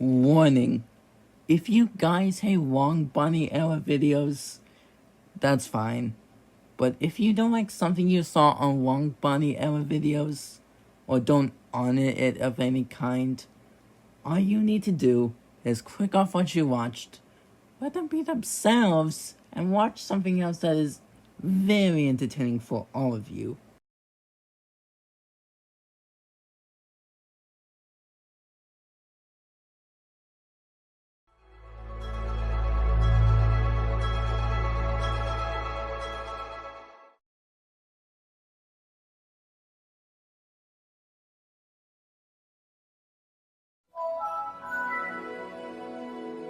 Warning. If you guys hate Wrong Bunny era videos, that's fine. But if you don't like something you saw on Wrong Bunny era videos, or don't honor it of any kind, all you need to do is click off what you watched, let them be themselves, and watch something else that is very entertaining for all of you.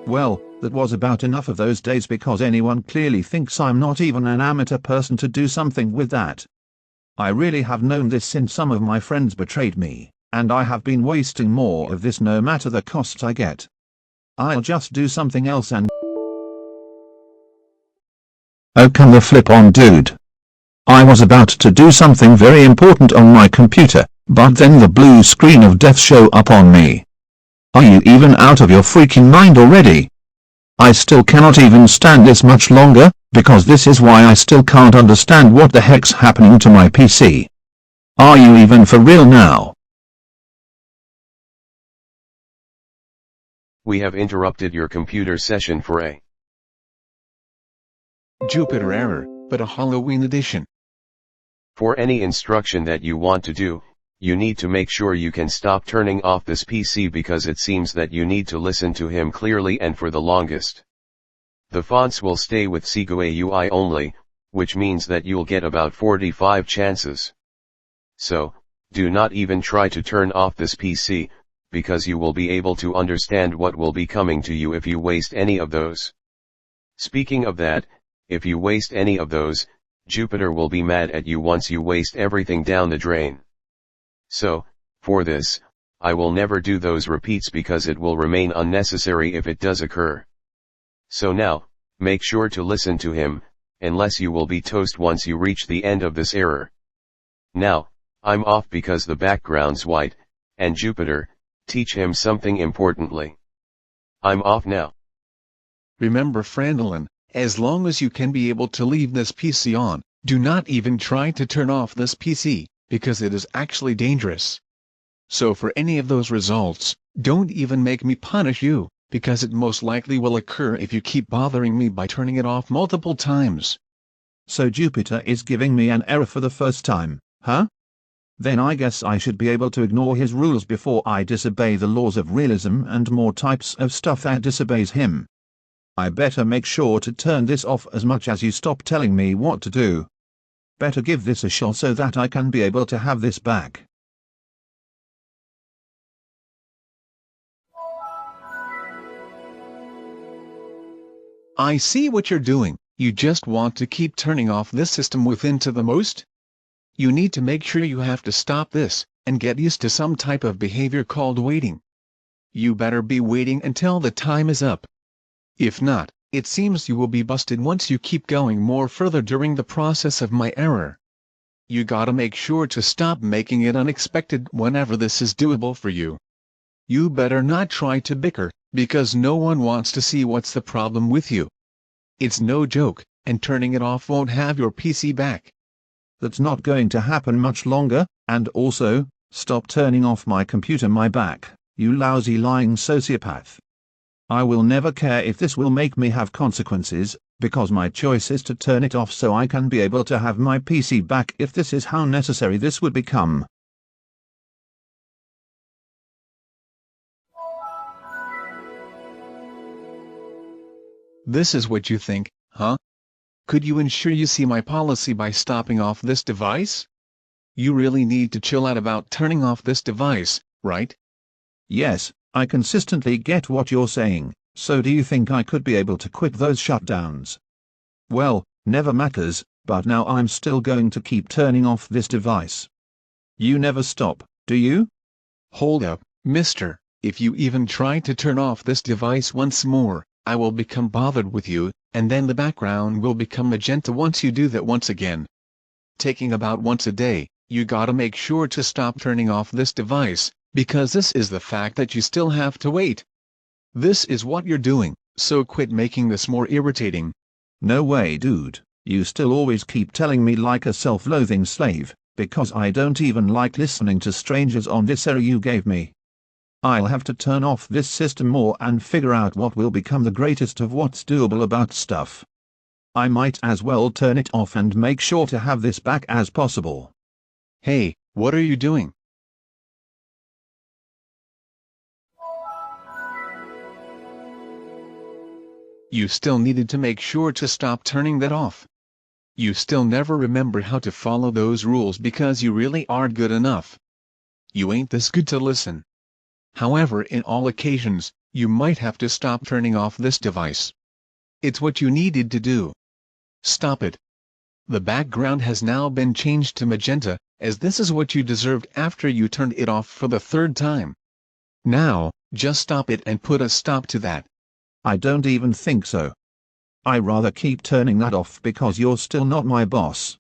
Well, that was about enough of those days because anyone clearly thinks I'm not even an amateur person to do something with that. I really have known this since some of my friends betrayed me, and I have been wasting more of this no matter the costs I get. I'll just do something else and... Oh, come the flip on, dude. I was about to do something very important on my computer, but then the blue screen of death show up on me. Are you even out of your freaking mind already? I still cannot even stand this much longer, because this is why I still can't understand what the heck's happening to my PC. Are you even for real now? We have interrupted your computer session for a Jupiter error, but a Halloween edition. For any instruction that you want to do, you need to make sure you can stop turning off this PC because it seems that you need to listen to him clearly and for the longest. The fonts will stay with Segue UI only, which means that you'll get about 45 chances. So, do not even try to turn off this PC, because you will be able to understand what will be coming to you if you waste any of those. Speaking of that, if you waste any of those, Jupiter will be mad at you once you waste everything down the drain. So, for this, I will never do those repeats because it will remain unnecessary if it does occur. So now, make sure to listen to him, unless you will be toast once you reach the end of this error. Now, I'm off because the background's white, and Jupiter, teach him something importantly. I'm off now. Remember, Frandolin, as long as you can be able to leave this PC on, do not even try to turn off this PC, because it is actually dangerous. So for any of those results, don't even make me punish you, because it most likely will occur if you keep bothering me by turning it off multiple times. So Jupiter is giving me an error for the first time, huh? Then I guess I should be able to ignore his rules before I disobey the laws of realism and more types of stuff that disobeys him. I better make sure to turn this off as much as you stop telling me what to do. Better give this a shot so that I can be able to have this back. I see what you're doing. You just want to keep turning off this system within to the most? You need to make sure you have to stop this, and get used to some type of behavior called waiting. You better be waiting until the time is up. If not, it seems you will be busted once you keep going more further during the process of my error. You gotta make sure to stop making it unexpected whenever this is doable for you. You better not try to bicker, because no one wants to see what's the problem with you. It's no joke, and turning it off won't have your PC back. That's not going to happen much longer, and also, stop turning off my computer my back, you lousy lying sociopath. I will never care if this will make me have consequences, because my choice is to turn it off so I can be able to have my PC back if this is how necessary this would become. This is what you think, huh? Could you ensure you see my policy by stopping off this device? You really need to chill out about turning off this device, right? Yes, I consistently get what you're saying, so do you think I could be able to quit those shutdowns? Well, never matters, but now I'm still going to keep turning off this device. You never stop, do you? Hold up, mister, if you even try to turn off this device once more, I will become bothered with you, and then the background will become magenta once you do that once again. Taking about once a day, you gotta make sure to stop turning off this device, because this is the fact that you still have to wait. This is what you're doing, so quit making this more irritating. No way, dude. You still always keep telling me like a self-loathing slave, because I don't even like listening to strangers on this error you gave me. I'll have to turn off this system more and figure out what will become the greatest of what's doable about stuff. I might as well turn it off and make sure to have this back as possible. Hey, what are you doing? You still needed to make sure to stop turning that off. You still never remember how to follow those rules because you really aren't good enough. You ain't this good to listen. However, in all occasions, you might have to stop turning off this device. It's what you needed to do. Stop it. The background has now been changed to magenta, as this is what you deserved after you turned it off for the third time. Now, just stop it and put a stop to that. I don't even think so. I rather keep turning that off because you're still not my boss.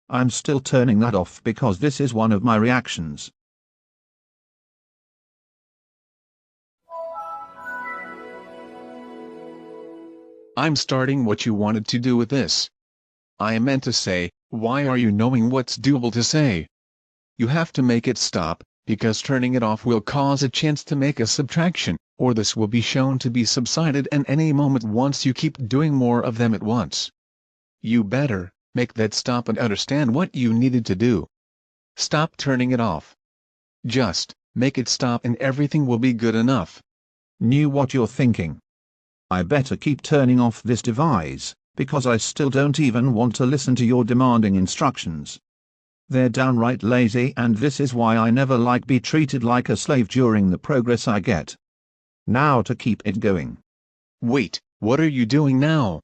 I'm still turning that off because this is one of my reactions. I'm starting what you wanted to do with this. I meant to say, why are you knowing what's doable to say? You have to make it stop, because turning it off will cause a chance to make a subtraction, or this will be shown to be subsided at any moment once you keep doing more of them at once. You better make that stop and understand what you needed to do. Stop turning it off. Just make it stop and everything will be good enough. Knew what you're thinking. I better keep turning off this device, because I still don't even want to listen to your demanding instructions. They're downright lazy, and this is why I never like be treated like a slave during the progress I get. Now to keep it going. Wait, what are you doing now?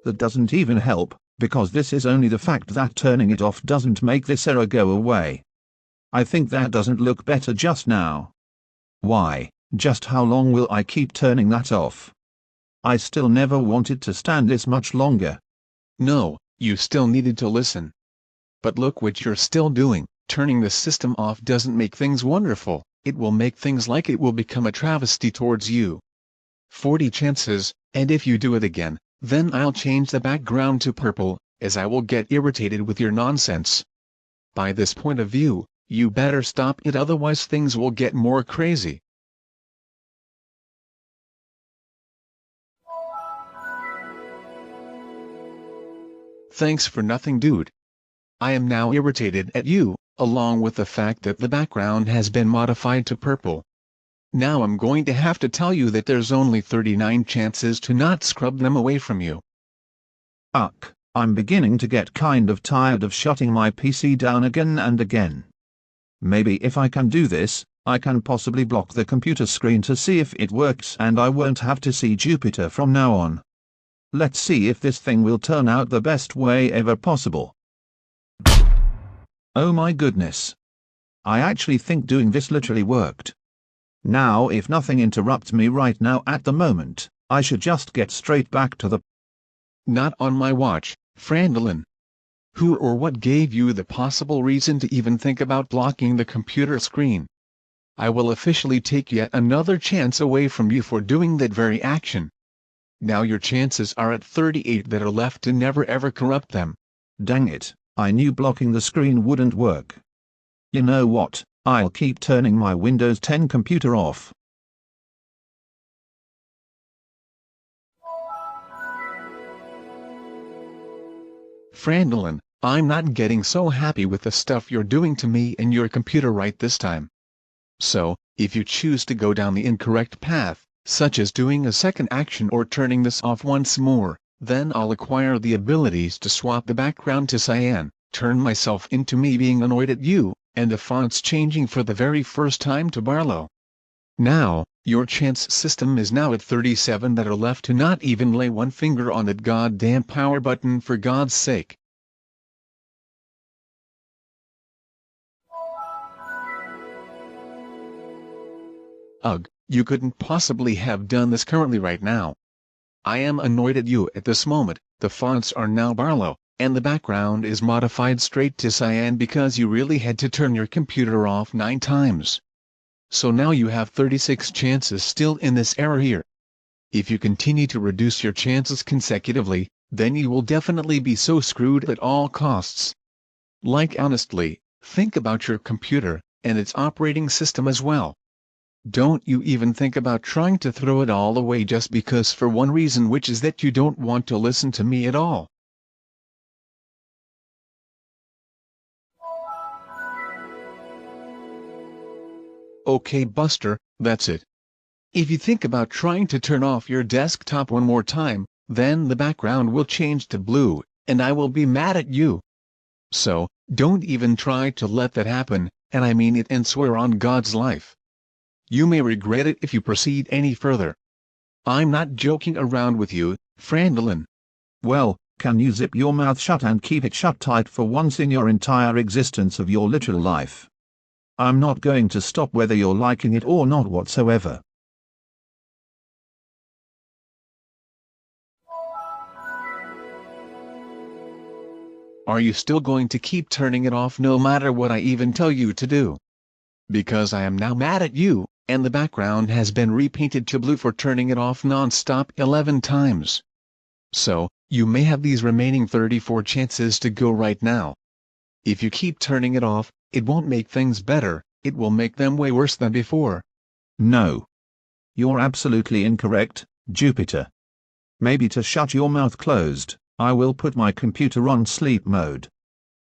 That doesn't even help, because this is only the fact that turning it off doesn't make this error go away. I think that doesn't look better just now. Why, just how long will I keep turning that off? I still never wanted to stand this much longer. No, you still needed to listen. But look what you're still doing. Turning the system off doesn't make things wonderful, it will make things like it will become a travesty towards you. 40 chances, and if you do it again, then I'll change the background to purple, as I will get irritated with your nonsense. By this point of view, you better stop it, otherwise things will get more crazy. Thanks for nothing, dude. I am now irritated at you, along with the fact that the background has been modified to purple. Now I'm going to have to tell you that there's only 39 chances to not scrub them away from you. I'm beginning to get kind of tired of shutting my PC down again and again. Maybe if I can do this, I can possibly block the computer screen to see if it works and I won't have to see Jupiter from now on. Let's see if this thing will turn out the best way ever possible. Oh my goodness. I actually think doing this literally worked. Now if nothing interrupts me right now at the moment, I should just get straight back to the... Not on my watch, Frandolin. Who or what gave you the possible reason to even think about blocking the computer screen? I will officially take yet another chance away from you for doing that very action. Now your chances are at 38 that are left to never ever corrupt them. Dang it, I knew blocking the screen wouldn't work. You know what, I'll keep turning my Windows 10 computer off. Frandolin, I'm not getting so happy with the stuff you're doing to me and your computer right this time. So, if you choose to go down the incorrect path, such as doing a second action or turning this off once more, then I'll acquire the abilities to swap the background to cyan, turn myself into me being annoyed at you, and the fonts changing for the very first time to Barlow. Now, your chance system is now at 37 that are left to not even lay one finger on that goddamn power button for God's sake. Ugh, you couldn't possibly have done this currently right now. I am annoyed at you at this moment. The fonts are now Barlow, and the background is modified straight to cyan because you really had to turn your computer off 9 times. So now you have 36 chances still in this error here. If you continue to reduce your chances consecutively, then you will definitely be so screwed at all costs. Like honestly, think about your computer, and its operating system as well. Don't you even think about trying to throw it all away just because for one reason, which is that you don't want to listen to me at all. Okay Buster, that's it. If you think about trying to turn off your desktop one more time, then the background will change to blue, and I will be mad at you. So, don't even try to let that happen, and I mean it, and swear on God's life. You may regret it if you proceed any further. I'm not joking around with you, Frandolin. Well, can you zip your mouth shut and keep it shut tight for once in your entire existence of your literal life? I'm not going to stop whether you're liking it or not whatsoever. Are you still going to keep turning it off no matter what I even tell you to do? Because I am now mad at you, and the background has been repainted to blue for turning it off non-stop 11 times. So, you may have these remaining 34 chances to go right now. If you keep turning it off, it won't make things better, it will make them way worse than before. No. You're absolutely incorrect, Jupiter. Maybe to shut your mouth closed, I will put my computer on sleep mode.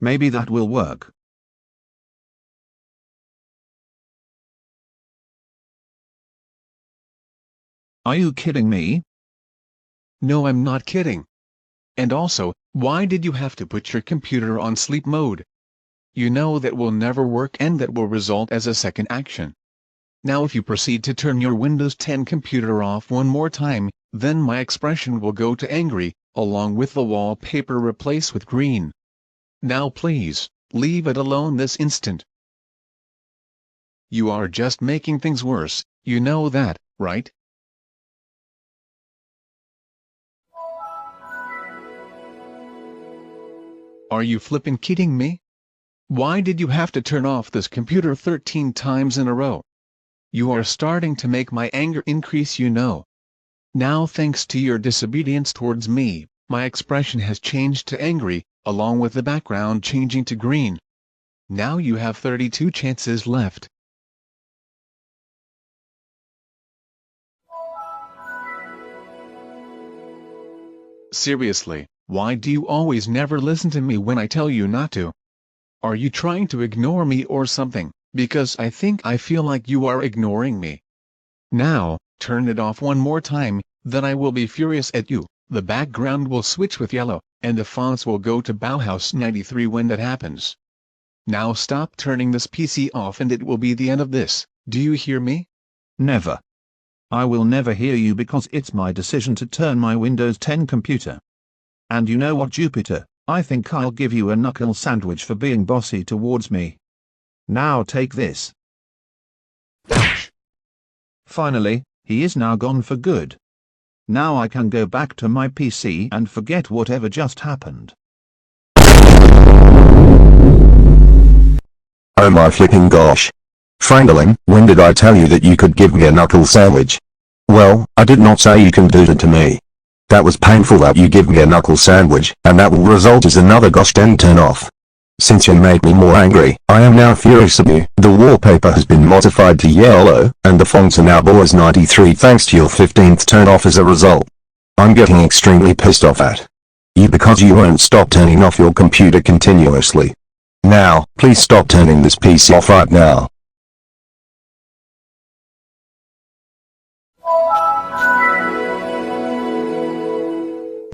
Maybe that will work. Are you kidding me? No, I'm not kidding. And also, why did you have to put your computer on sleep mode? You know that will never work, and that will result as a second action. Now if you proceed to turn your Windows 10 computer off one more time, then my expression will go to angry, along with the wallpaper replace with green. Now please, leave it alone this instant. You are just making things worse, you know that, right? Are you flippin' kidding me? Why did you have to turn off this computer 13 times in a row? You are starting to make my anger increase, you know. Now thanks to your disobedience towards me, my expression has changed to angry, along with the background changing to green. Now you have 32 chances left. Seriously, why do you always never listen to me when I tell you not to? Are you trying to ignore me or something? Because I think I feel like you are ignoring me. Now, turn it off one more time, then I will be furious at you. The background will switch with yellow, and the fonts will go to Bauhaus 93 when that happens. Now stop turning this PC off and it will be the end of this. Do you hear me? Never. I will never hear you because it's my decision to turn my Windows 10 computer. And you know what, Jupiter? I think I'll give you a knuckle sandwich for being bossy towards me. Now take this. Ouch. Finally, he is now gone for good. Now I can go back to my PC and forget whatever just happened. Oh my flipping gosh. Frandolin, when did I tell you that you could give me a knuckle sandwich? Well, I did not say you can do that to me. That was painful that you give me a knuckle sandwich, and that will result as another gosh dang turn off. Since you made me more angry, I am now furious at you. The wallpaper has been modified to yellow, and the fonts are now Boys 93 thanks to your 15th turn off as a result. I'm getting extremely pissed off at you because you won't stop turning off your computer continuously. Now, please stop turning this PC off right now.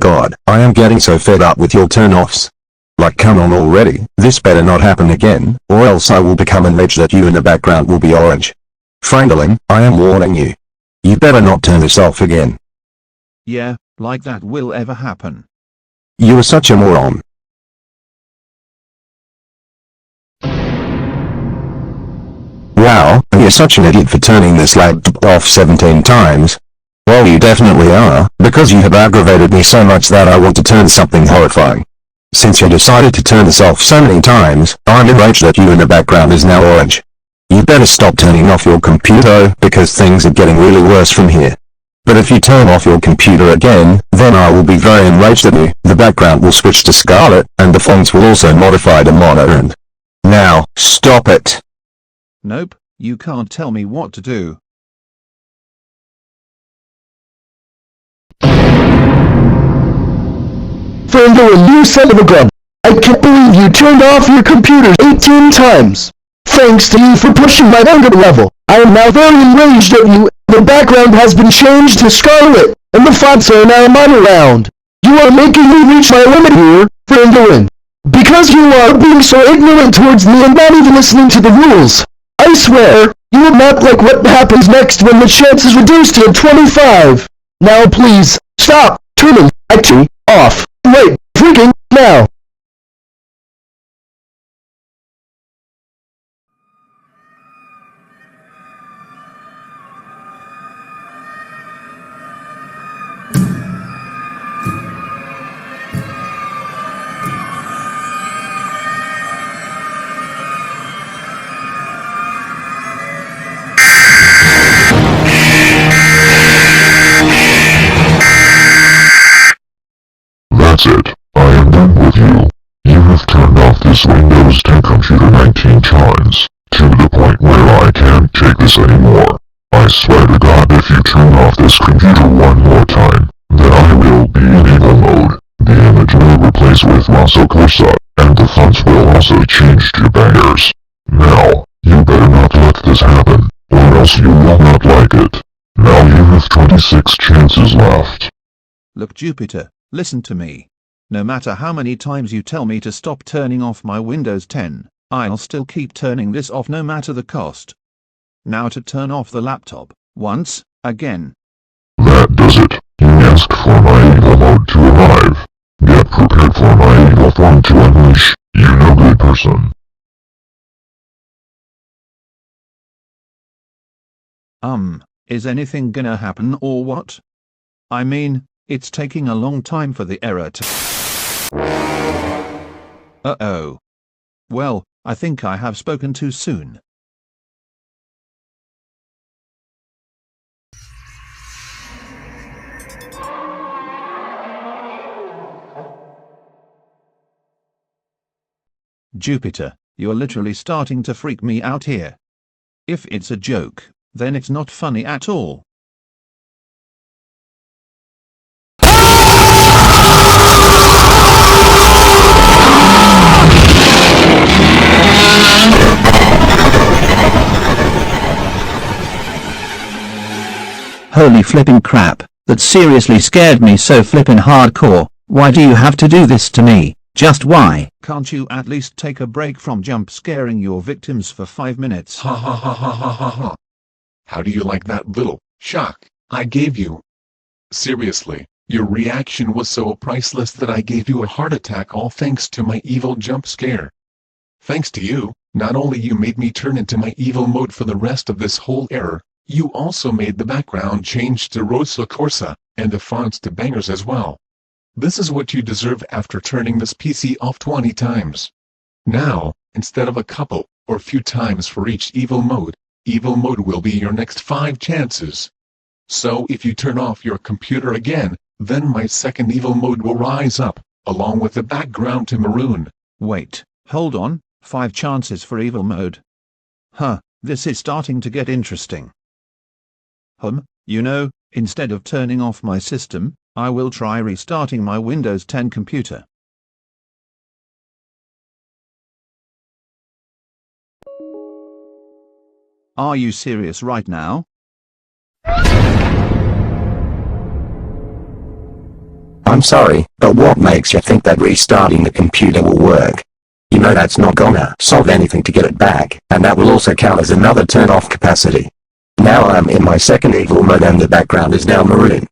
God, I am getting so fed up with your turn-offs. Like, come on already, this better not happen again, or else I will become enraged that you in the background will be orange. Frandolin, I am warning you. You better not turn this off again. Yeah, like that will ever happen. You are such a moron. Wow, you're such an idiot for turning this laptop off 17 times. Well, you definitely are, because you have aggravated me so much that I want to turn something horrifying. Since you decided to turn this off so many times, I'm enraged that you in the background is now orange. You better stop turning off your computer, because things are getting really worse from here. But if you turn off your computer again, then I will be very enraged at you. The background will switch to scarlet, and the fonts will also modify to mono and... Now, stop it. Nope, you can't tell me what to do. Fernando, you son of a gun! I can't believe you turned off your computer 18 times! Thanks to you for pushing my anger level, I am now very enraged at you. The background has been changed to scarlet, and the fonts are now monoground. You are making me reach my limit here, Fernando. Because you are being so ignorant towards me and not even listening to the rules. I swear, you will not like what happens next when the chance is reduced to 25. Now please, stop turning IT off right freaking now. That's it. I am done with you. You have turned off this Windows 10 computer 19 times, to the point where I can't take this anymore. I swear to God, if you turn off this computer one more time, then I will be in evil mode. The image will replace with Rosso Corsa, and the fonts will also change to bangers. Now, you better not let this happen, or else you will not like it. Now you have 26 chances left. Look, Jupiter, listen to me. No matter how many times you tell me to stop turning off my Windows 10, I'll still keep turning this off no matter the cost. Now to turn off the laptop, once, again. That does it. You asked for my evil mode to arrive. Get prepared for my evil form to unleash, you no good person. Is anything gonna happen or what? I mean, it's taking a long time for the error to... Uh-oh. Well, I think I have spoken too soon. Jupiter, you're literally starting to freak me out here. If it's a joke, then it's not funny at all. Holy flipping crap, that seriously scared me so flippin' hardcore. Why do you have to do this to me? Just why? Can't you at least take a break from jump scaring your victims for 5 minutes? Ha ha ha ha ha ha ha. How do you like that little shock I gave you? Seriously, your reaction was so priceless that I gave you a heart attack, all thanks to my evil jump scare. Thanks to you, not only you made me turn into my evil mode for the rest of this whole error, you also made the background change to Rosa Corsa, and the fonts to bangers as well. This is what you deserve after turning this PC off 20 times. Now, instead of a couple, or few times for each evil mode will be your next 5 chances. So if you turn off your computer again, then my second evil mode will rise up, along with the background to maroon. Wait, hold on, 5 chances for evil mode. Huh, this is starting to get interesting. You know, instead of turning off my system, I will try restarting my Windows 10 computer. Are you serious right now? I'm sorry, but what makes you think that restarting the computer will work? You know that's not gonna solve anything to get it back, and that will also count as another turn-off capacity. Now I'm in my second evil mode and the background is now maroon.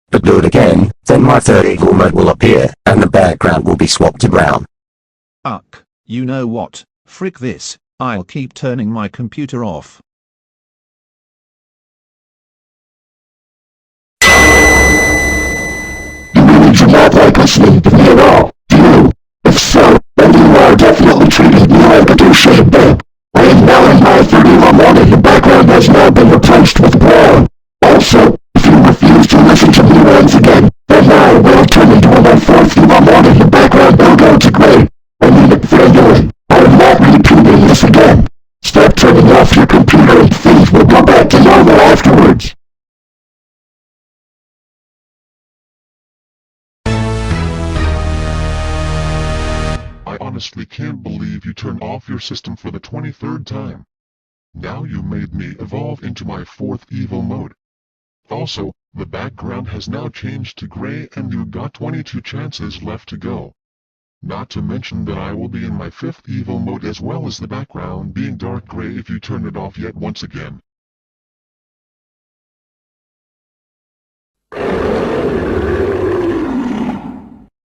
But do it again, then my third evil mode will appear, and the background will be swapped to brown. You know what, frick this, I'll keep turning my computer off. You really do not like listening to me at all, do you? If has now been replaced with brown. Also, if you refuse to listen to me once again, then now I will turn into my fourth evil mode and the background will go to gray. I mean it fairly. I am not repeating this again. Stop turning off your computer and things will go back to normal afterwards. I honestly can't believe you turned off your system for the 23rd time. Now you made me evolve into my fourth evil mode. Also, the background has now changed to gray and you got 22 chances left to go. Not to mention that I will be in my fifth evil mode as well as the background being dark gray if you turn it off yet once again.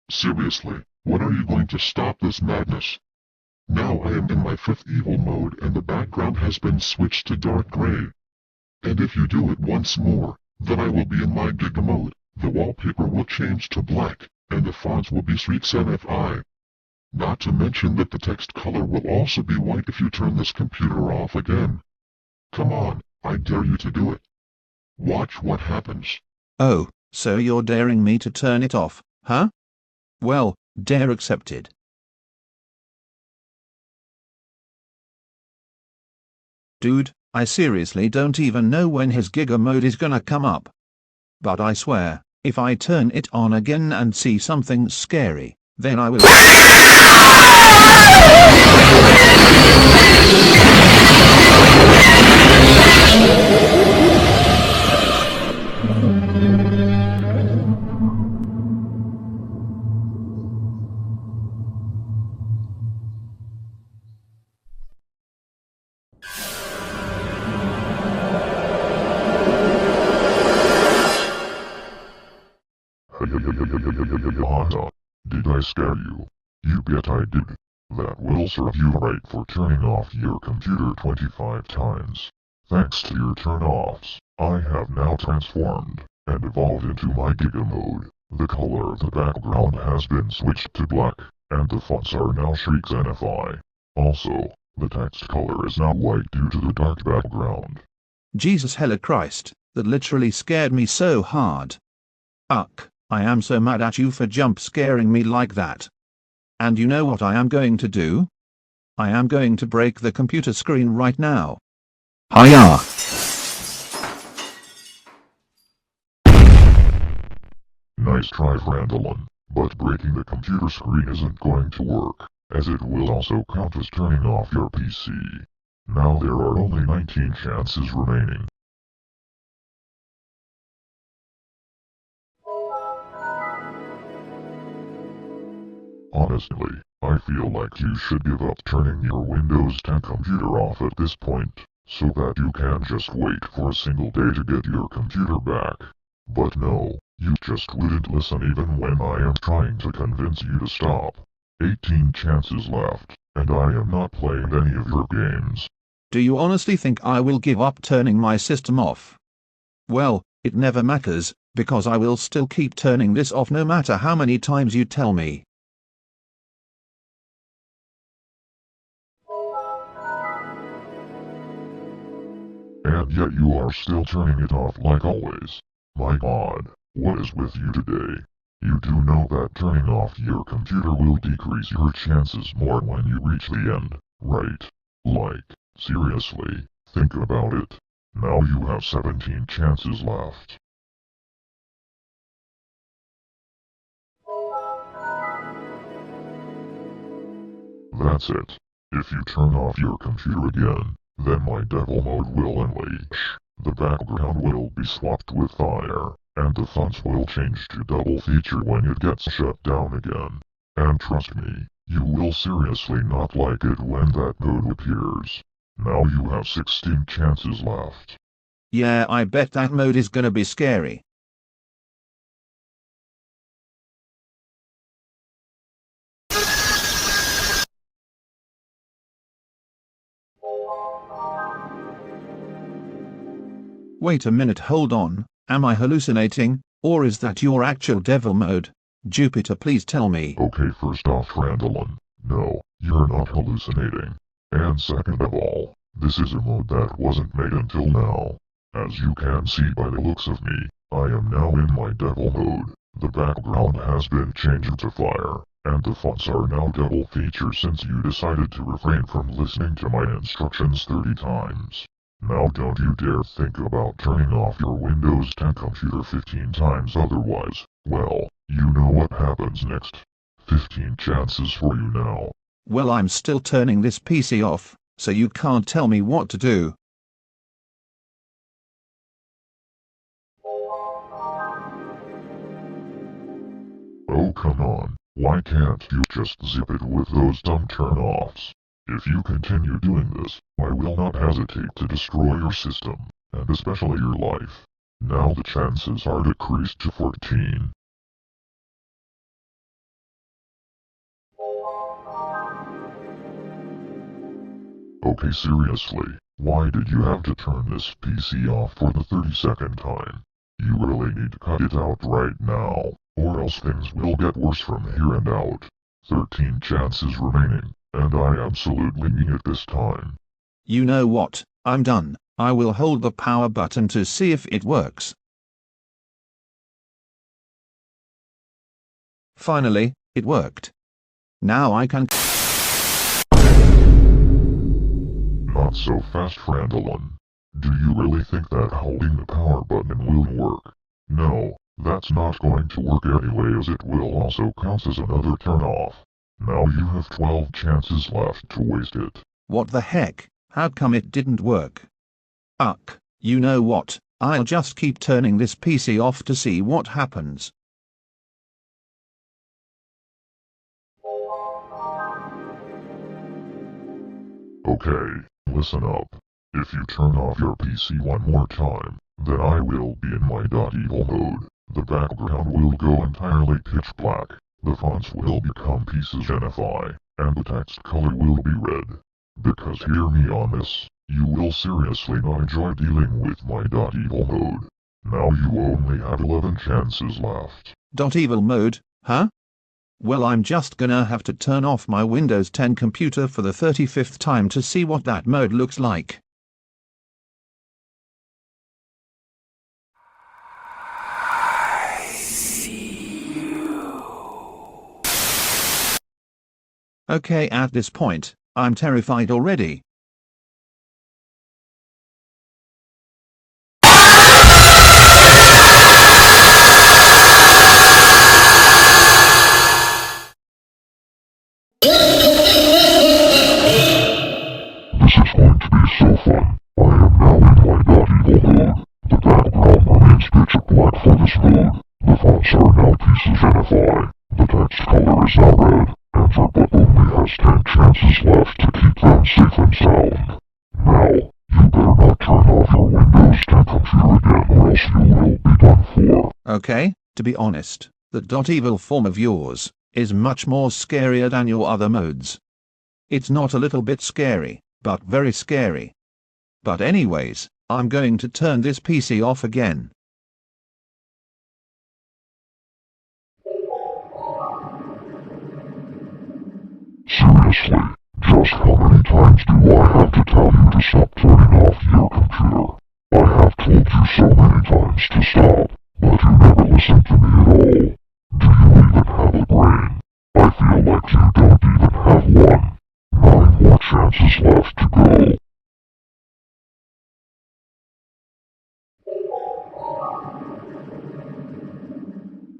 Seriously, when are you going to stop this madness? Now I am in my fifth evil mode and the background has been switched to dark gray. And if you do it once more, then I will be in my Giga mode, the wallpaper will change to black, and the fonts will be Streaks NFI. Not to mention that the text color will also be white if you turn this computer off again. Come on, I dare you to do it. Watch what happens. Oh, so you're daring me to turn it off, huh? Well, dare accepted. Dude, I seriously don't even know when his Giga mode is gonna come up. But I swear, if I turn it on again and see something scary, then I will. Did I scare you? You bet I did. That will serve you right for turning off your computer 25 times. Thanks to your turn-offs, I have now transformed and evolved into my Giga mode. The color of the background has been switched to black, and the fonts are now Shrieks NFI. Also, the text color is now white due to the dark background. Jesus hella Christ, that literally scared me so hard. Uck, I am so mad at you for jump scaring me like that. And you know what I am going to do? I am going to break the computer screen right now. Hiya! Nice try, Randallin, but breaking the computer screen isn't going to work, as it will also count as turning off your PC. Now there are only 19 chances remaining. Honestly, I feel like you should give up turning your Windows 10 computer off at this point, so that you can just wait for a single day to get your computer back. But no, you just wouldn't listen even when I am trying to convince you to stop. 18 chances left, and I am not playing any of your games. Do you honestly think I will give up turning my system off? Well, it never matters, because I will still keep turning this off no matter how many times you tell me. And yet you are still turning it off like always. My God, what is with you today? You do know that turning off your computer will decrease your chances more when you reach the end, right? Like, seriously, think about it. Now you have 17 chances left. That's it. If you turn off your computer again, then my devil mode will unleash. The background will be swapped with fire, and the fonts will change to double feature when it gets shut down again. And trust me, you will seriously not like it when that mode appears. Now you have 16 chances left. Yeah, I bet that mode is gonna be scary. Wait a minute, hold on, am I hallucinating, or is that your actual devil mode? Jupiter, please tell me. Okay, first off, Randallin, no, you're not hallucinating. And second of all, This is a mode that wasn't made until now. As you can see by the looks of me, I am now in my devil mode. The background has been changed to fire, and the fonts are now double feature since you decided to refrain from listening to my instructions 30 times. Now don't you dare think about turning off your Windows 10 computer 15 times, otherwise, well, you know what happens next. 15 chances for you now. Well, I'm still turning this PC off, so you can't tell me what to do. Oh come on, why can't you just zip it with those dumb turn-offs? If you continue doing this, I will not hesitate to destroy your system, and especially your life. Now the chances are decreased to 14. Okay, seriously, why did you have to turn this PC off for the 32nd time? You really need to cut it out right now, or else things will get worse from here and out. 13 chances remaining, and I absolutely mean it this time. You know what? I'm done. I will hold the power button to see if it works. Finally, it worked. Now I can... Not so fast, Frandalon. Do you really think that holding the power button will work? No, that's not going to work anyway, as it will also count as another turn-off. Now you have 12 chances left to waste it. What the heck? How come it didn't work? Ugh, you know what? I'll just keep turning this PC off to see what happens. Okay, listen up. If you turn off your PC one more time, then I will be in my .evil mode. The background will go entirely pitch black, the fonts will become PCGenify, and the text color will be red. Because hear me on this, you will seriously not enjoy dealing with my .evil mode. Now you only have 11 chances left. .evil mode, huh? Well, I'm just gonna have to turn off my Windows 10 computer for the 35th time to see what that mode looks like. Okay, at this point, I'm terrified already. This is going to be so fun. I am now in my .evil mode. The background remains pitch black for this mode. The fonts are now PCGenify. The text color is now red, and your butt only has 10 chances left to keep them safe and sound. Now, you better not turn off your Windows 10 computer again, or else you will be done for. Okay, to be honest, the .evil form of yours is much more scarier than your other modes. It's not a little bit scary, but very scary. But anyways, I'm going to turn this PC off again. Seriously, just how many times do I have to tell you to stop turning off your computer? I have told you so many times to stop, but you never listen to me at all. Do you even have a brain? I feel like you don't even have one. 9 more chances left to go.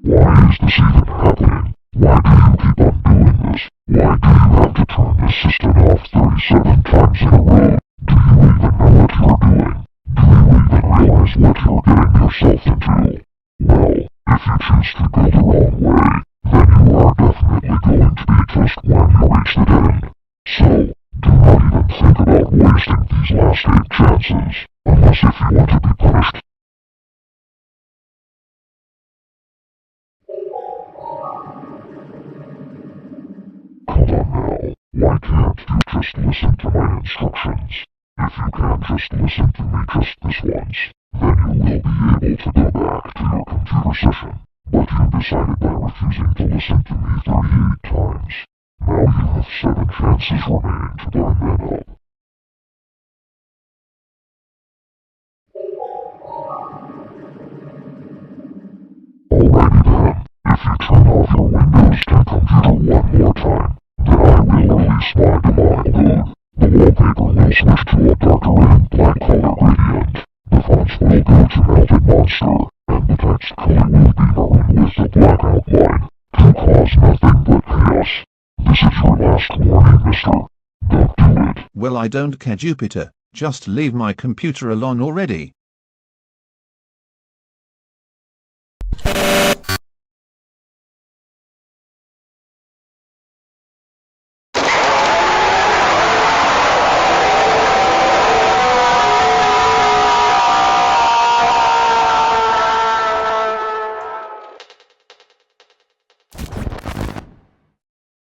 Why is this even happening? Why do you keep on doing this? Why do you have to turn this system off 37 times in a row? Do you even know what you're doing? Do you even realize what you're getting yourself into? Well, if you choose to go the wrong way, then you are definitely going to be kissed when you reach the end. So, do not even think about wasting these last 8 chances, unless if you want to be punished. Come on now, why can't you just listen to my instructions? If you can't just listen to me just this once, then you will be able to go back to your computer session. But you decided by refusing to listen to me 38 times. Now you have 7 chances remaining to burn them up. childhood. The wallpaper will switch to a darker and black color gradient. The fonts will go to Melted Monster, and the text color will be maroon with a black outline, to cause nothing but chaos. This is your last warning, mister. Don't do it. Well, I don't care, Jupiter. Just leave my computer alone already.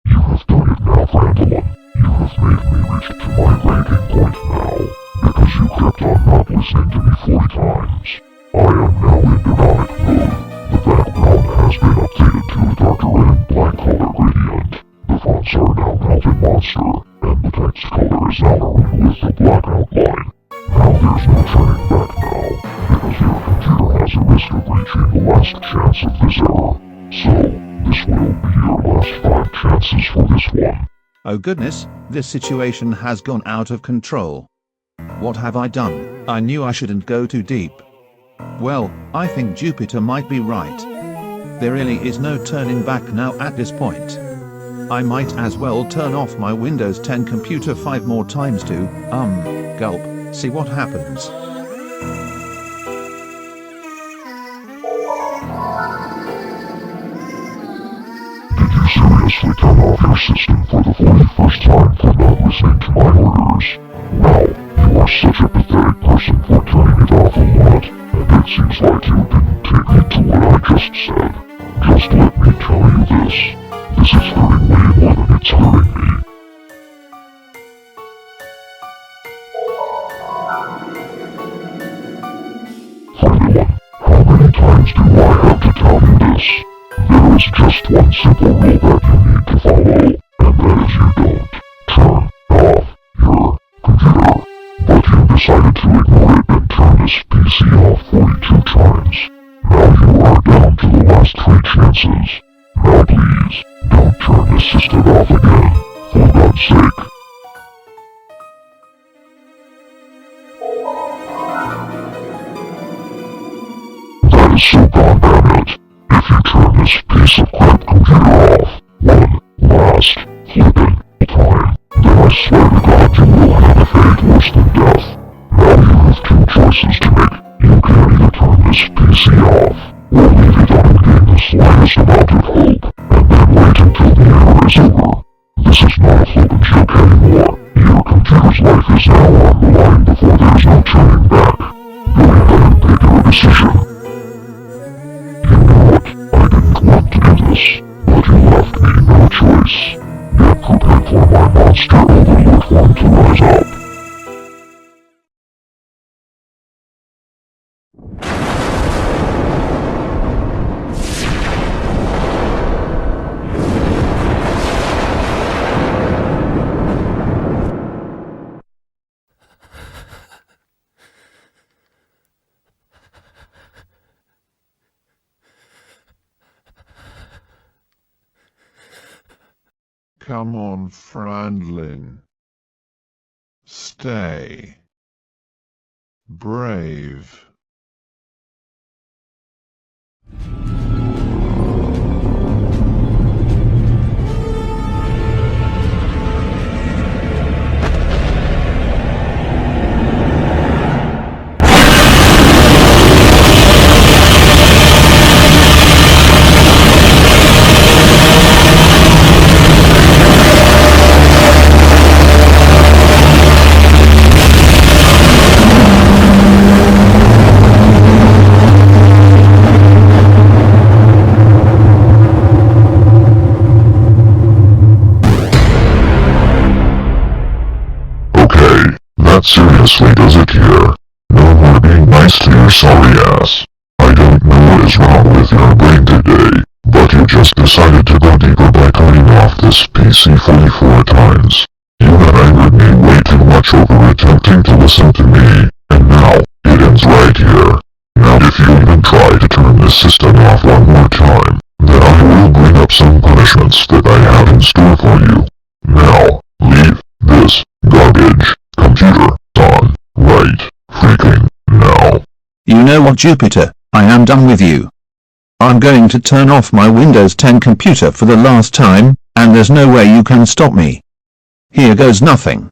You have done it now, Randallin. You have made me reach to my breaking point now, because you kept on not listening to me 40 times. I am now in demonic mode. The background has been updated to a darker and black color gradient. The fonts are now Melted Monster, and the text color is now maroon with a black outline. Now there's no turning back now, because your computer has a risk of reaching the last chance of this error. So, this will be your last 5 chances for this one. Oh goodness, this situation has gone out of control. What have I done? I knew I shouldn't go too deep. Well, I think Jupiter might be right. There really is no turning back now at this point. I might as well turn off my Windows 10 computer 5 more times to, gulp, see what happens. Did you seriously turn off your system for the 41st time for not listening to my orders? Wow, you are such a pathetic person for turning it off a lot, and it seems like you didn't take me to what I just said. Just let me tell you this. This is hurting way more than it's hurting me. Everyone, how many times do I have to tell you this? There is just one simple rule that you need to follow, and that is you don't turn off your computer. But you decided to ignore it and turn this PC off 42 times. Now you are down to the last 3 chances. Now please, don't turn this system off again, for God's sake. That is so gone, damn it. If you turn this piece of crap computer off one last flippin' time, then I swear to God you will have a fate worse than death. Now you have 2 choices to make. You can either turn this PC off, or leave it on and gain the slightest amount of hope, and then wait until the error is over. This is not a hope and joke anymore. Your computer's life is now on the line before there's no turning back. Go ahead and make your decision. You know what? I didn't want to do this, but you left me no choice. Get prepared for my monster overlord form to rise up. Come on, Frandlin. Stay brave. That seriously does it here. No more being nice to your sorry ass. I don't know what is wrong with your brain today, but you just decided to go deeper by cutting off this PC 44 times. You have angered me way too much over attempting to listen to me, and now, it ends right here. Now if you even try to turn this system off one more time, then I will bring up some punishments that I have in store for you. Now, leave. know what, Jupiter, I am done with you. I'm going to turn off my Windows 10 computer for the last time, and there's no way you can stop me. Here goes nothing.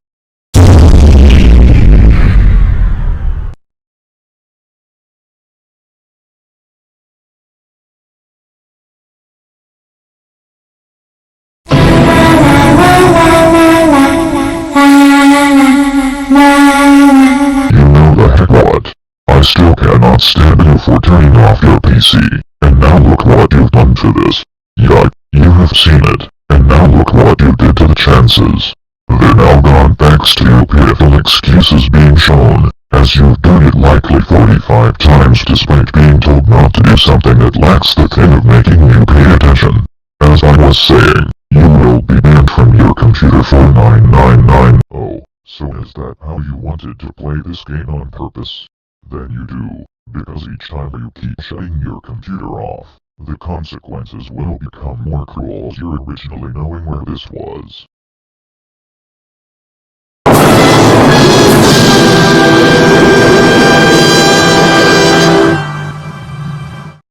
You know the heck what? I still cannot stand you for turning off your PC, and now look what you've done to this. Yuck, you have seen it, and now look what you did to the chances. They're now gone thanks to your pitiful excuses being shown, as you've done it likely 45 times despite being told not to do something that lacks the thing of making you pay attention. As I was saying, you will be banned from your computer for 9990. So is that how you wanted to play this game on purpose? Then you do, because each time you keep shutting your computer off, the consequences will become more cruel as you're originally knowing where this was.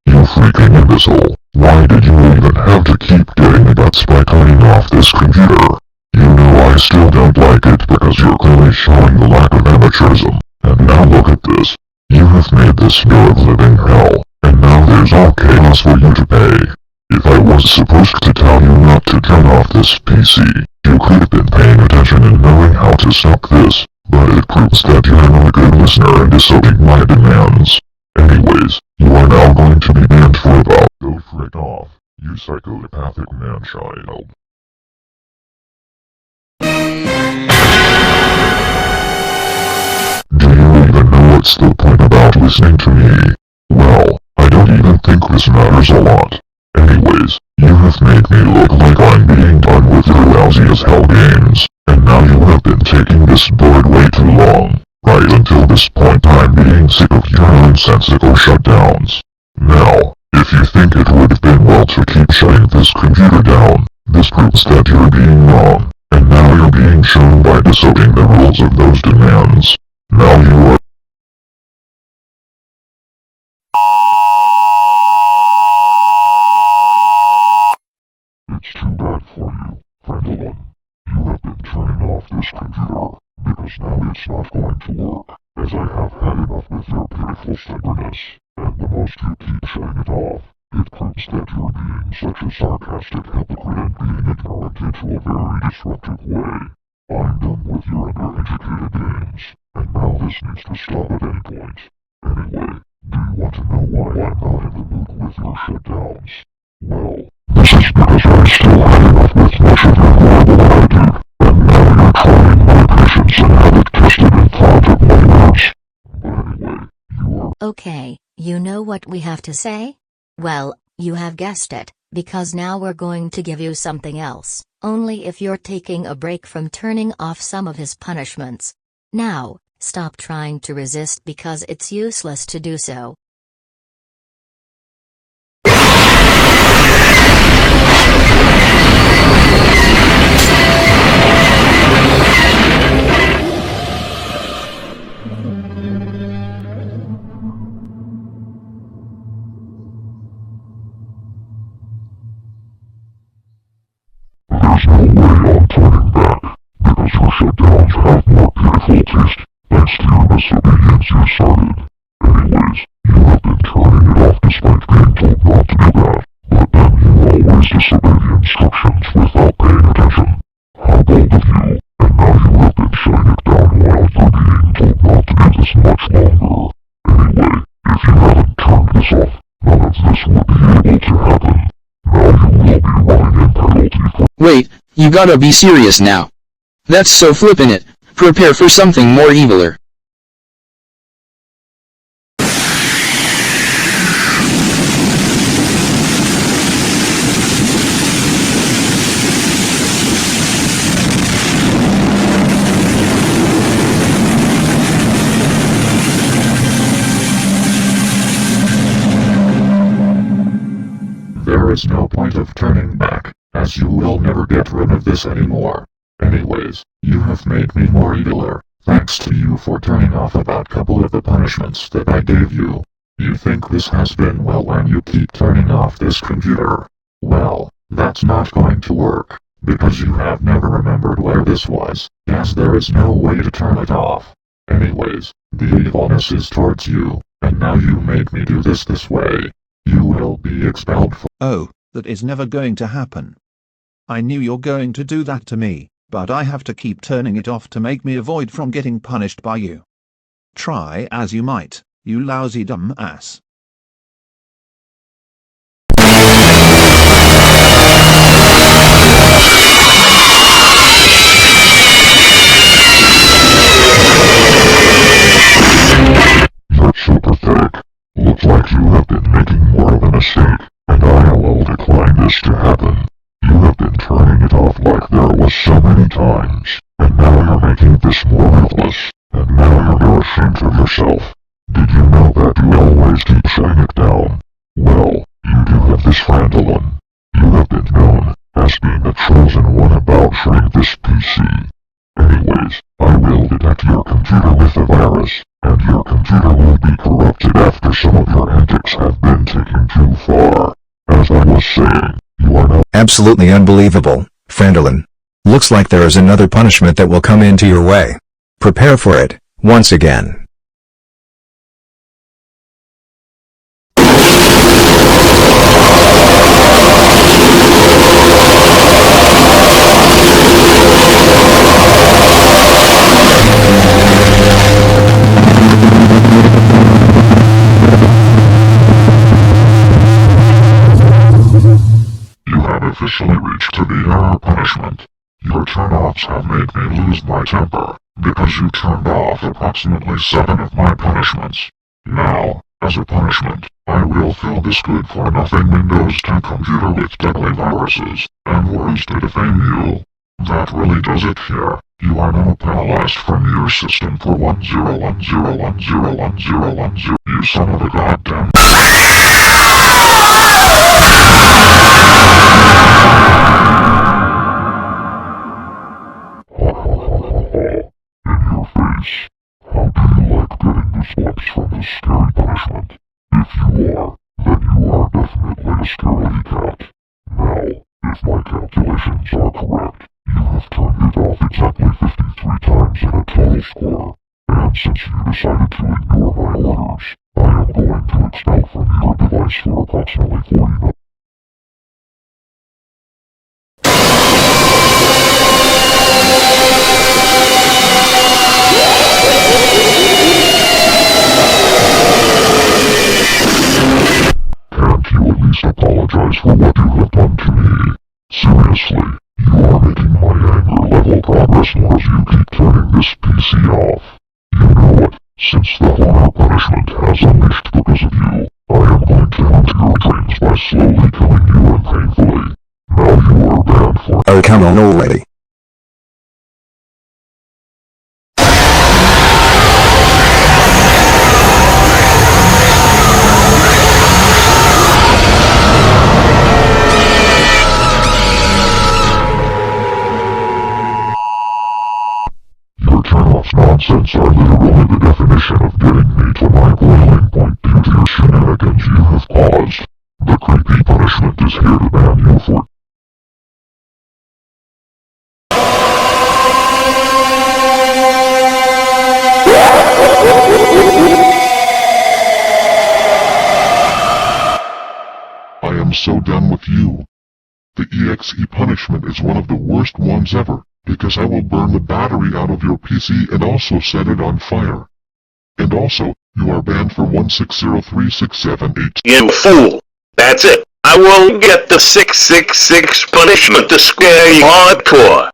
You freaking imbecile, why did you even have to keep getting the guts by turning off this computer? You know I still don't like it because you're clearly showing the lack of amateurism, and now look at this. You have made this your living hell, and now there's all chaos for you to pay. If I was supposed to tell you not to turn off this PC, you could have been paying attention and knowing how to stop this, but it proves that you're not a good listener and disobeying my demands. Anyways, you are now going to be banned for about. Go frick off, you psychopathic man-child. Do you even know what's the point about listening to me? Well, I don't even think this matters a lot. Anyways, you have made me look like I'm being done with your lousy as hell games, and now you have been taking this board way too long. Right until this point I'm being sick of your nonsensical shutdowns. Now, if you think it would have been well to keep shutting this computer down, this proves that you're being wrong, and now you're being shown by disobeying the rules of those demands. Now you are. It's too bad for you, friend Luan. You have been turning off this computer, because now it's not going to work, as I have had enough with your pitiful stubbornness, and the most you keep shutting it off, it proves that you're being such a sarcastic hypocrite and being ignorant into a very disruptive way. I'm done with your undereducated games, and now this needs to stop at any point. Anyway, do you want to know why I'm not in the mood with your shutdowns? Well, this is because I still had enough with much of your horrible attitude, and now you're trying my patience and have it tested in front of my words. But anyway, you are. Okay, you know what we have to say? Well, you have guessed it, because now we're going to give you something else, only if you're taking a break from turning off some of his punishments. Now, stop trying to resist because it's useless to do so. There's no way I'm turning back, because your shutdowns have more pitiful taste, thanks to your disobedience you started. Anyways, you have been turning it off despite being told not to do that, but then you always disobey the instructions without paying attention. How bold of you, and now you have been shutting it down while you're being told not to do this much longer. Anyway, if you hadn't turned this off, none of this would be able to happen. Now you will be running in penalty for. Wait, you gotta be serious now. That's so flippin' it. Prepare for something more eviler. There is no point of turning back, as you will never get rid of this anymore. Anyways, you have made me more eviler, thanks to you for turning off about couple of the punishments that I gave you. You think this has been well when you keep turning off this computer? Well, that's not going to work, because you have never remembered where this was, as there is no way to turn it off. Anyways, the evilness is towards you, and now you made me do this way. You will be expelled for— Oh, that is never going to happen. I knew you're going to do that to me, but I have to keep turning it off to make me avoid from getting punished by you. Try as you might, you lousy dumb ass. You're so pathetic. Looks like you have been making more of a mistake, and I will decline this to happen. You have been turning it off like there was so many times, and now you're making this more ruthless, and now you're more ashamed of yourself. Did you know that you always keep shutting it down? Well, you do have this Frandolin. You have been known as being the chosen one about shrink this PC. Anyways, I will detect your computer with the virus, and your computer will be corrupted after some of your antics have been taken too far. As I was saying, you are now— Absolutely unbelievable, Frandolin. Looks like there is another punishment that will come into your way. Prepare for it, once again. officially reached to the error punishment. Your turn-offs have made me lose my temper, because you turned off approximately 7 of my punishments. Now, as a punishment, I will fill this good-for-nothing Windows 10 computer with deadly viruses, and words to defame you. That really does it here. You are now paralyzed from your system for 1010101010. You son of a goddamn— In your face. How do you like getting goosebumps from this scary punishment? If you are, then you are definitely a scaredy cat. Now, if my calculations are correct, you have turned it off exactly 53 times in a total score. And since you decided to ignore my orders, I am going to expel from your device for approximately 40 minutes. Can't you at least apologize for what you have done to me? Seriously, you are making my anger level progress more as you keep turning this PC off. You know what? Since the horror punishment has unleashed because of you, I am going to haunt your dreams by slowly killing you and painfully. Now you are banned for— Oh, come on already. Your turn-offs nonsense are literally the definition of getting me to my boiling point due to your shenanigans you have caused. The creepy punishment is here to ban you for— I am so done with you. The EXE punishment is one of the worst ones ever, because I will burn the battery out of your PC and also set it on fire. And also, you are banned for 16036788. You fool! That's it! I will get the 666 punishment to scare you hardcore!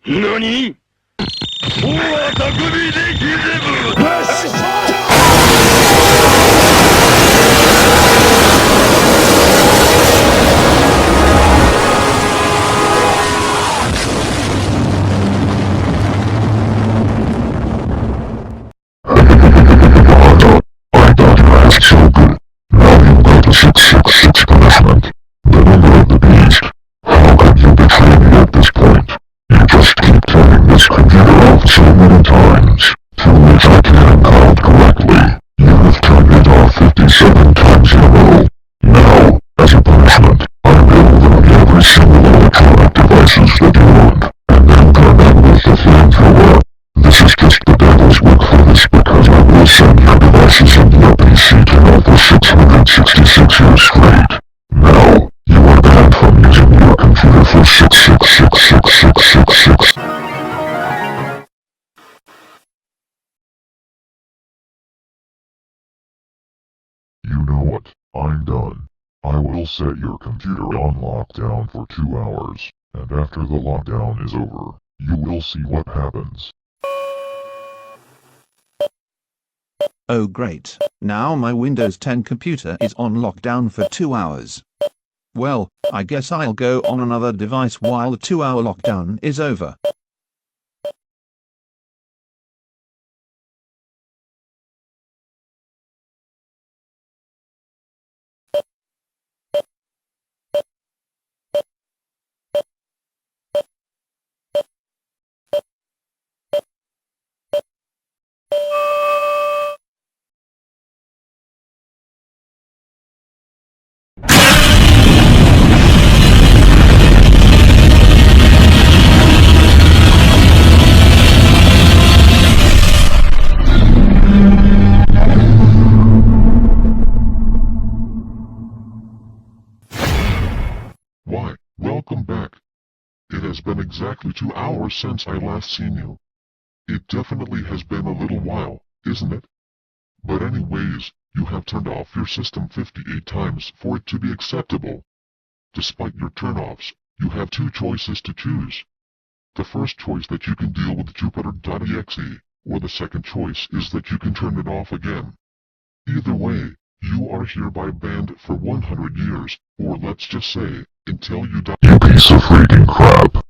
NANI?! electronic devices that you owned, and then burn them with the flamethrower. This is just the devil's work for this because I will send your devices and your PC to hell for 666 years straight. Now, you are banned from using your computer for 6666666. You know what? I'm done. I will set your computer on lockdown for 2 hours, and after the lockdown is over, you will see what happens. Oh great, now my Windows 10 computer is on lockdown for 2 hours. Well, I guess I'll go on another device while the 2-hour lockdown is over. Why, welcome back. It has been exactly 2 hours since I last seen you. It definitely has been a little while, isn't it? But anyways, you have turned off your system 58 times for it to be acceptable. Despite your turn-offs, you have 2 choices to choose. The first choice that you can deal with Jupiter.exe, or the second choice is that you can turn it off again. Either way, you are hereby banned for 100 years, or let's just say, until you die. You piece of freaking crap.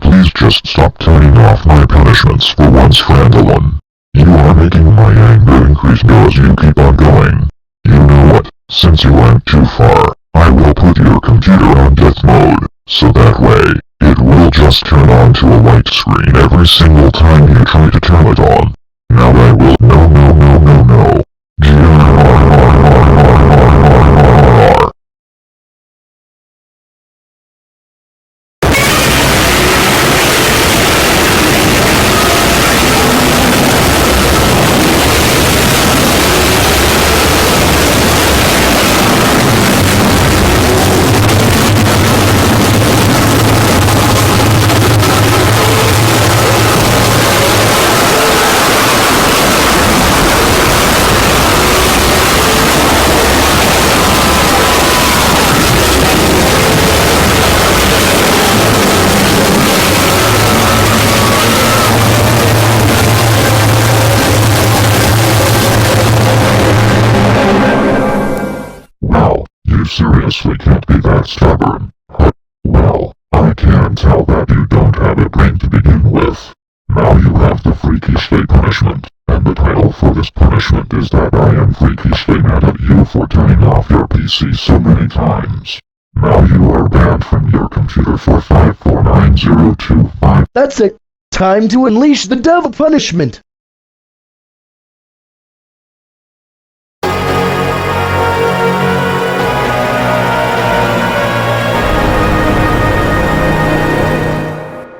Please just stop turning off my punishments for once, Frandalon. You are making my anger increase as you keep on going. You know what, since you went too far, I will put your computer on death mode, so that way, it will just turn on to a white screen every single time you try to turn it on. Now I will— no. You seriously can't be that stubborn. Well, I can tell that you don't have a brain to begin with. Now you have the freakishly punishment, and the title for this punishment is that I am freakishly mad at you for turning off your PC so many times. Now you are banned from your computer for 549025. That's it. Time to unleash the devil punishment.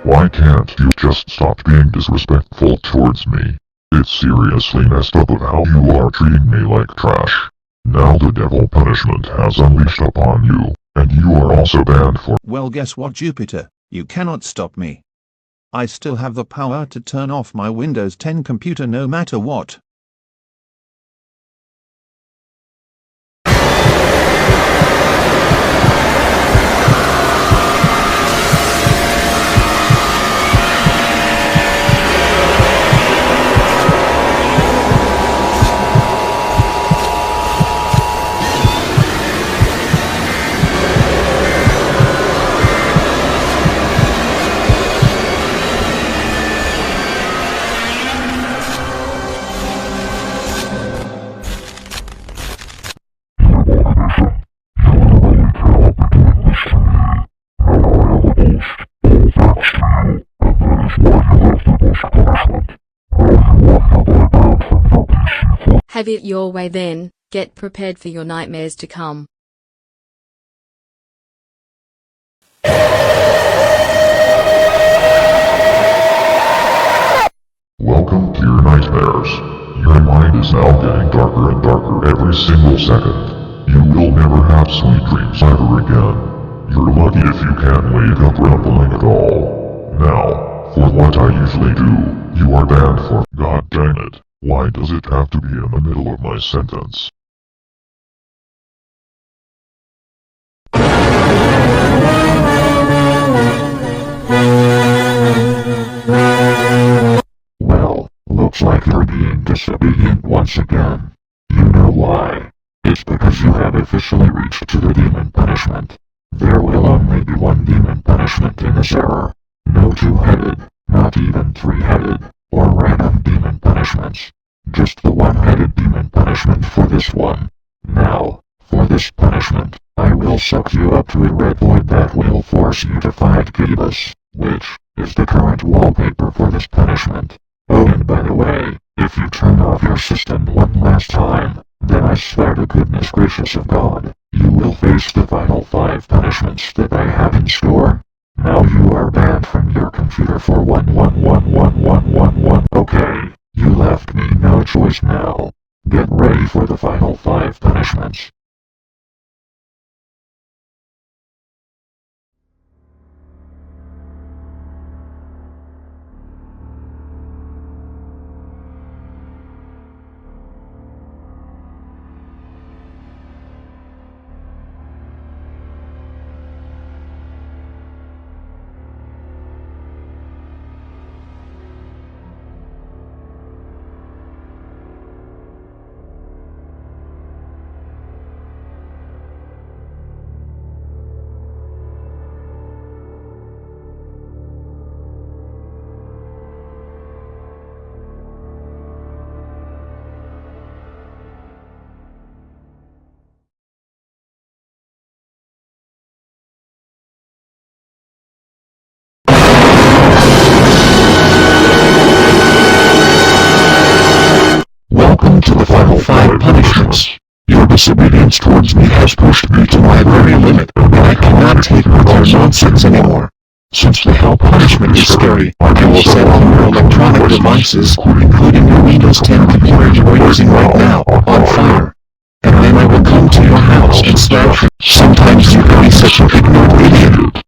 Why can't you just stop being disrespectful towards me? It's seriously messed up of how you are treating me like trash. Now the devil punishment has unleashed upon you, and you are also banned for— Well, guess what, Jupiter? You cannot stop me. I still have the power to turn off my Windows 10 computer no matter what. Have it your way then, get prepared for your nightmares to come. Welcome to your nightmares. Your mind is now getting darker and darker every single second. You will never have sweet dreams ever again. You're lucky if you can wake up rumbling at all. Now, for what I usually do, you are banned for— God dang it, why does it have to be in the middle of my sentence? Well, looks like you're being disobedient once again. You know why? It's because you have officially reached to the demon punishment. There will only be one demon punishment in this era. No two-headed, not even three-headed, or random demon punishments. Just the one-headed demon punishment for this one. Now, for this punishment, I will suck you up to a red void that will force you to fight Gibbous, which is the current wallpaper for this punishment. Oh, and by the way, if you turn off your system one last time, then I swear to goodness gracious of God, you will face the final 5 punishments that I have in store. Now you are banned from your computer for 111111. Okay, you left me no choice now. Get ready for the final 5 punishments. Welcome to the final 5 punishments. Your disobedience towards me has pushed me to my very limit, and I cannot take more nonsense anymore. Since the hell punishment is scary, I will set all your electronic devices, including your Windows 10 computer you are using right now, on fire. And then I will come to your house and smash it. Sometimes you can be such an ignorant idiot.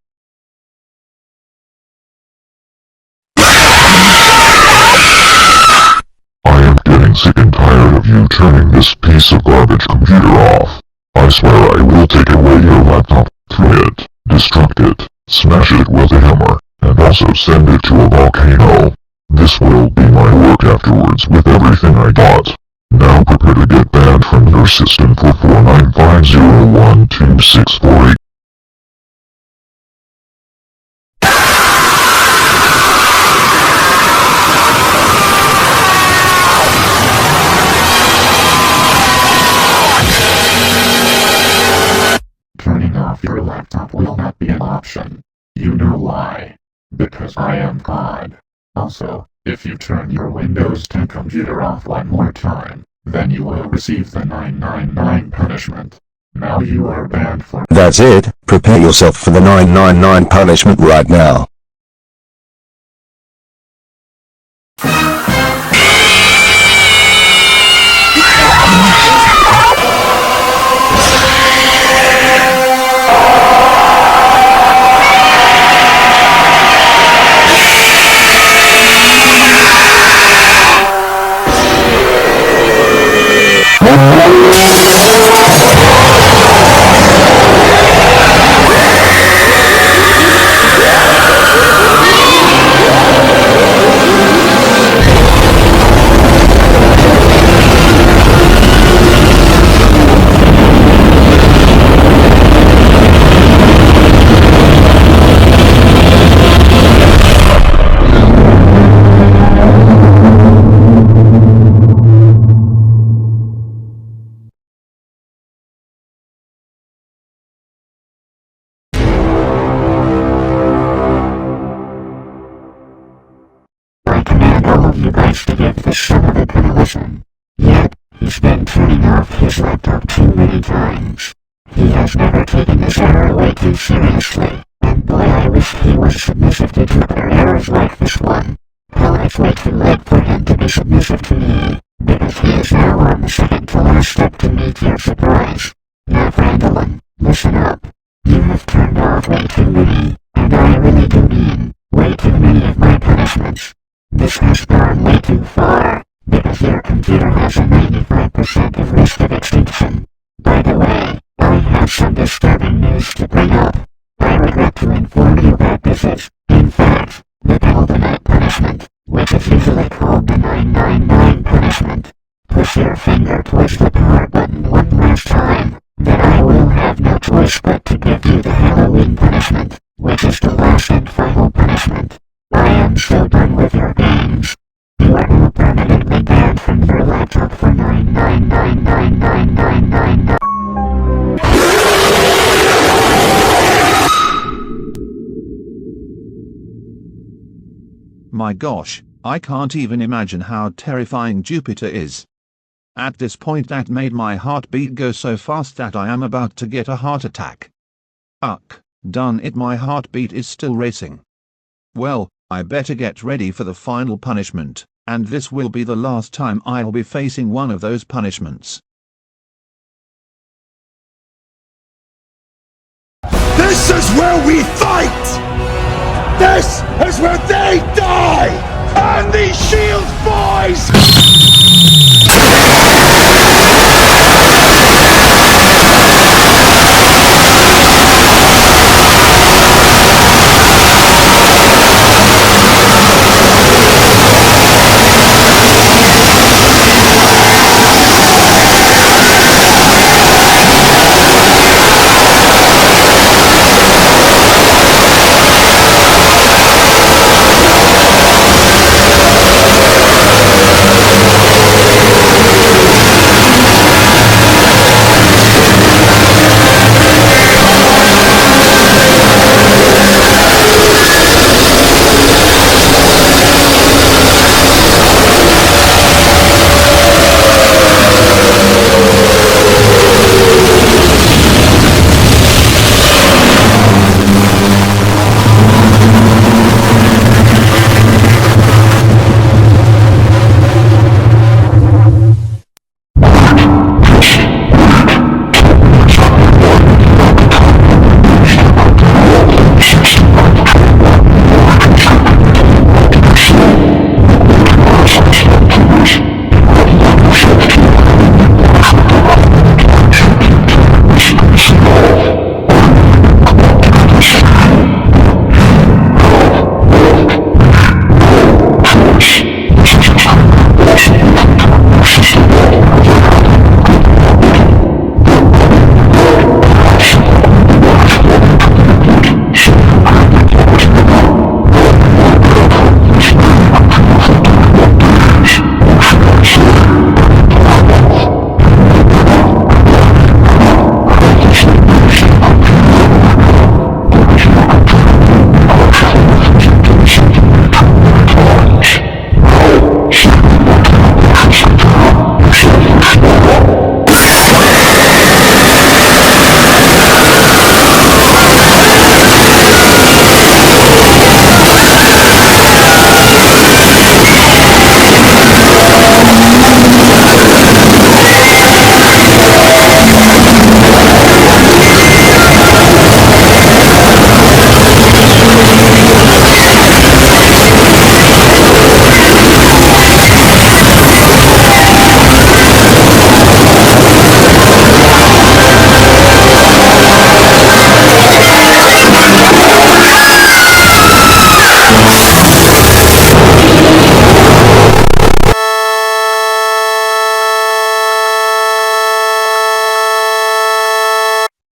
I am getting sick and tired of you turning this piece of garbage computer off. I swear I will take away your laptop, throw it, destruct it, smash it with a hammer, and also send it to a volcano. This will be my work afterwards with everything I got. Now prepare to get banned from your system for 49501264. Turning off your laptop will not be an option. You know why? Because I am God. Also, if you turn your Windows 10 computer off one more time, then you will receive the 999 punishment. Now you are banned for— That's it, prepare yourself for the 999 punishment right now. I command all of you guys to give this son of a gun a listen. Yep, He's been turning off his laptop too many times. He has never taken his error way too seriously, and boy I wish he was submissive to do other errors like this one. Hell, it's way too late for him to be submissive to me, because he is now on the second to last step to meet your surprise. Now Frandolin, listen up. You have turned off way too many, and I really do mean, way too many of my punishments. This has gone way too far, because your computer has a 95% of risk of extinction. By the way, I have some disturbing news to bring up. I regret to inform you that this is, in fact, the ultimate punishment, which is usually called the 999 punishment. Push your finger towards the power button one last time, then I will have no choice but to give you the Halloween punishment, which is the last and final punishment. I am so done with your games. You are now permanently banned from your laptop for 9999999. My gosh, I can't even imagine how terrifying Jupiter is. At this point that made my heartbeat go so fast that I am about to get a heart attack. Uck, done it, my heartbeat is still racing. Well, I better get ready for the final punishment, and this will be the last time I'll be facing one of those punishments. This is where we fight! This is where they die! And these shield boys!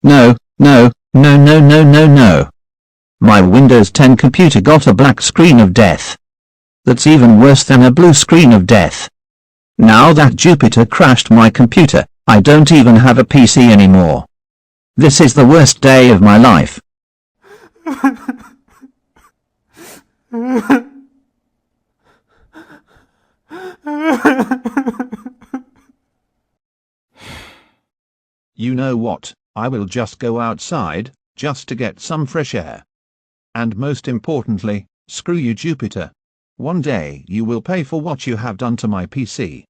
No, no, no, no, no, no, no. My Windows 10 computer got a black screen of death. That's even worse than a blue screen of death. Now that Jupiter crashed my computer, I don't even have a PC anymore. This is the worst day of my life. You know what, I will just go outside, just to get some fresh air. And most importantly, screw you Jupiter. One day you will pay for what you have done to my PC.